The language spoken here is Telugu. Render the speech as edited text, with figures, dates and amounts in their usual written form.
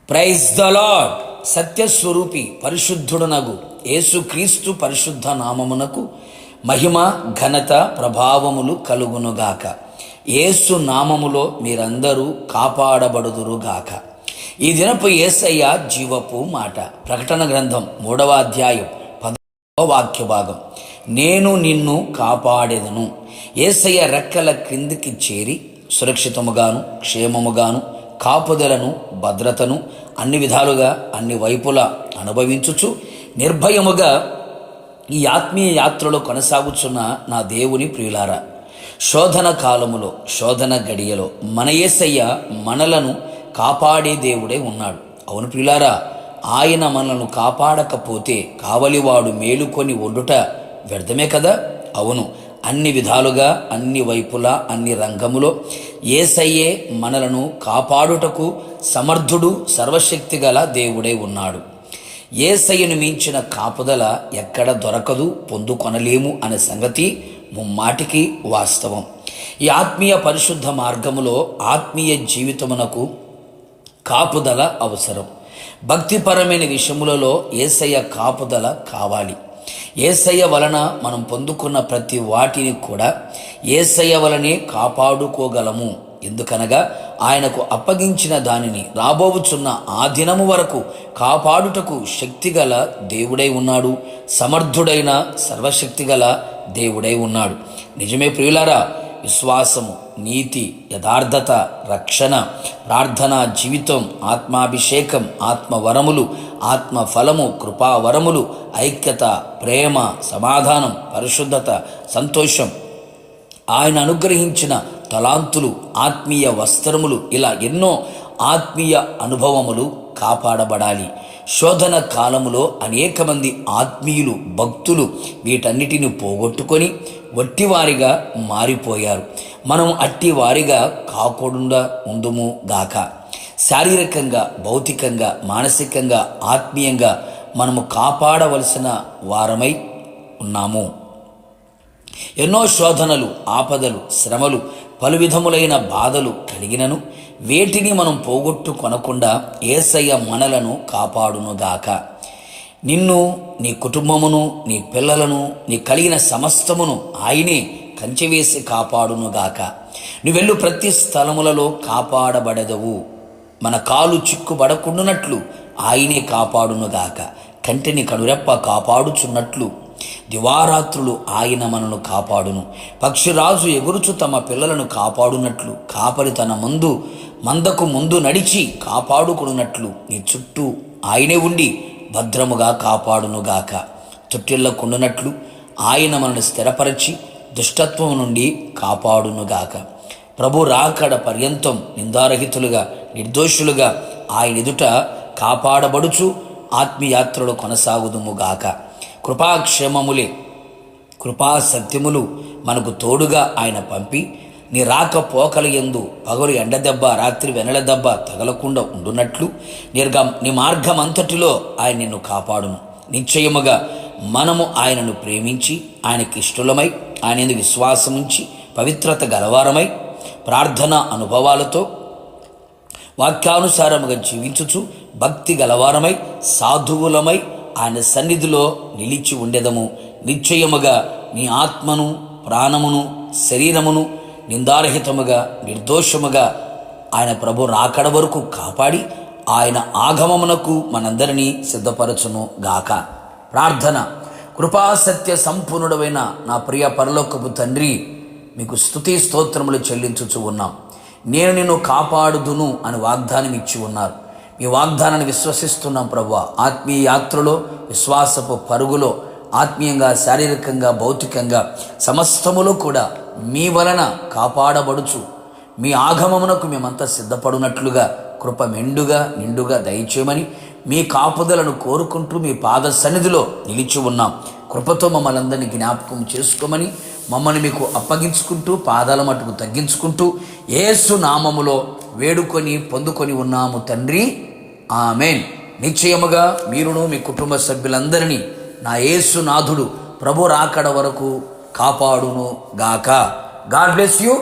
Praise the Lord. సత్యస్వరూపి పరిశుద్ధుడనగు యేసుక్రీస్తు పరిశుద్ధ నామమునకు మహిమ ఘనత ప్రభావములు కలుగునుగాక. యేసు నామములో మీరందరూ కాపాడబడుదురుగాక. ఈ దినపు యేసయ్య జీవపు మాట. ప్రకటన గ్రంథం 3వ అధ్యాయం 10వ వాక్య భాగం. నేను నిన్ను కాపాడెదను. యేసయ్య రెక్కల క్రిందికి చేరి సురక్షితముగాను క్షేమముగాను కాపుదలను భద్రతను అన్ని విధాలుగా అన్ని వైపులా అనుభవించుచు నిర్భయముగా ఈ ఆత్మీయ యాత్రలో కొనసాగుచున్న నా దేవుని ప్రియులారా, శోధన కాలములో శోధన గడియలో మన యేసయ్య మనలను కాపాడే దేవుడే ఉన్నాడు. అవును ప్రియులారా, ఆయన మనలను కాపాడకపోతే కావలివాడు మేలుకొని వండుట వ్యర్థమే కదా. అవును, అన్ని విధాలుగా అన్ని వైపులా అన్ని రంగములో యేసయ్యే మనలను కాపాడుటకు సమర్థుడు సర్వశక్తి గల దేవుడై ఉన్నాడు. యేసయ్యను మించిన కాపుదల ఎక్కడ దొరకదు, పొందుకొనలేము అనే సంగతి ముమ్మాటికి వాస్తవం. ఈ ఆత్మీయ పరిశుద్ధ మార్గములో ఆత్మీయ జీవితమునకు కాపుదల అవసరం. భక్తిపరమైన విషయములలో యేసయ్య కాపుదల కావాలి. యేసయ్య వలన మనం పొందుకున్న ప్రతి వాటిని కూడా యేసయ్య వలనే కాపాడుకోగలము. ఎందుకనగా ఆయనకు అప్పగించిన దానిని రాబోవుచున్న ఆ దినము వరకు కాపాడుటకు శక్తిగల దేవుడై ఉన్నాడు. సమర్థుడైన సర్వశక్తిగల దేవుడై ఉన్నాడు. నిజమే ప్రియులారా, విశ్వాసము, నీతి, యథార్థత, రక్షణ, ప్రార్థన జీవితం, ఆత్మాభిషేకం, ఆత్మవరములు, ఆత్మఫలము, కృపావరములు, ఐక్యత, ప్రేమ, సమాధానం, పరిశుద్ధత, సంతోషం, ఆయన అనుగ్రహించిన తలాంతులు, ఆత్మీయ వస్త్రములు, ఇలా ఎన్నో ఆత్మీయ అనుభవములు కాపాడబడాలి. శోధన కాలములో అనేక మంది ఆత్మీయులు భక్తులు వీటన్నిటిని పోగొట్టుకొని వట్టివారిగా మారిపోయారు. మనం అట్టివారిగా కాకుండా ఉందుము గాక. శారీరకంగా, భౌతికంగా, మానసికంగా, ఆత్మీయంగా మనము కాపాడవలసిన వారమై ఉన్నాము. ఎన్నో శోధనలు, ఆపదలు, శ్రమలు, పలు విధములైన బాధలు కలిగినను వేటిని మనం పోగొట్టుకొనకుండా యేసయ్య మనలను కాపాడునుగాక. నిన్ను, నీ కుటుంబమును, నీ పిల్లలను, నీ కలిగిన సమస్తమును ఆయనే కంచెవేసి కాపాడునుగాక. నువ్వెళ్ళు ప్రతి స్థలములలో కాపాడబడదవు. మన కాలు చిక్కుబడకుండునట్లు ఆయనే కాపాడునుగాక. కంటిని కనురెప్ప కాపాడుచున్నట్లు దివారాత్రులు ఆయన మనను కాపాడును. పక్షిరాజు ఎగురుచు తమ పిల్లలను కాపాడునట్లు కాపరి తన మందకు ముందు నడిచి కాపాడుకున్నట్లు నీ చుట్టూ ఆయనే ఉండి భద్రముగా కాపాడునుగాక. తొట్టిల్లకుండునట్లు ఆయన మనను స్థిరపరచి దుష్టత్వం నుండి కాపాడునుగాక. ప్రభు రాకడ పర్యంతం నిందారహితులుగా నిర్దోషులుగా ఆయన ఎదుట కాపాడబడుచు ఆత్మీయాత్రలో కొనసాగుదుముగాక. కృపాక్షేమములే, కృపా సత్యములు మనకు తోడుగా ఆయన పంపి నీ రాకపోకల యందు పగలు ఎండదెబ్బ రాత్రి వెనల దెబ్బ తగలకుండా ఉండునట్లు నీ మార్గమంతటిలో ఆయన నిన్ను కాపాడును. నిశ్చయముగా మనము ఆయనను ప్రేమించి ఆయనకి ఇష్టలమై ఆయన యందు విశ్వాసముంచి పవిత్రత గలవారమై ప్రార్థనా అనుభవాలతో వాక్యానుసారముగా జీవించుచు భక్తి గలవారమై సాధువులమై ఆయన సన్నిధిలో నిలిచి ఉండెదము. నిశ్చయముగా నీ ఆత్మను, ప్రాణమును, శరీరమును నిందారహితముగా నిర్దోషముగా ఆయన ప్రభు రాకడ వరకు కాపాడి ఆయన ఆగమమునకు మనందరినీ సిద్ధపరచును గాక. ప్రార్థన. కృపాసత్య సంపూర్ణుడమైన నా ప్రియ పరలోకపు తండ్రి, మీకు స్తుతి స్తోత్రములు చెల్లించుచు ఉన్నాం. నేను నిన్ను కాపాడుదును అని వాగ్దానం ఇచ్చి ఉన్నారు. మీ వాగ్దానాన్ని విశ్వసిస్తున్నాం ప్రభువా. ఆత్మీయ యాత్రలో, విశ్వాసపు పరుగులో, ఆత్మీయంగా, శారీరకంగా, భౌతికంగా సమస్తములో కూడా మీ వలన కాపాడబడుచు మీ ఆగమమునకు మేమంతా సిద్ధపడునట్లుగా కృప మెండుగా నిండుగా దయచేయమని మీ కాపుదలను కోరుకుంటూ మీ పాద సన్నిధిలో నిలిచి ఉన్నాం. కృపతో మమ్మల్ని అందరినీ జ్ఞాపకం చేసుకోమని మమ్మల్ని మీకు అప్పగించుకుంటూ పాదాల మట్టుకు తగ్గించుకుంటూ యేసు నామములో వేడుకొని పొందుకొని ఉన్నాము తండ్రి, ఆమెన్. నిశ్చయముగా మీరును మీ కుటుంబ సభ్యులందరినీ నా యేసు నాథుడు ప్రభు రాకడ వరకు కాపాడును గాక. God bless you.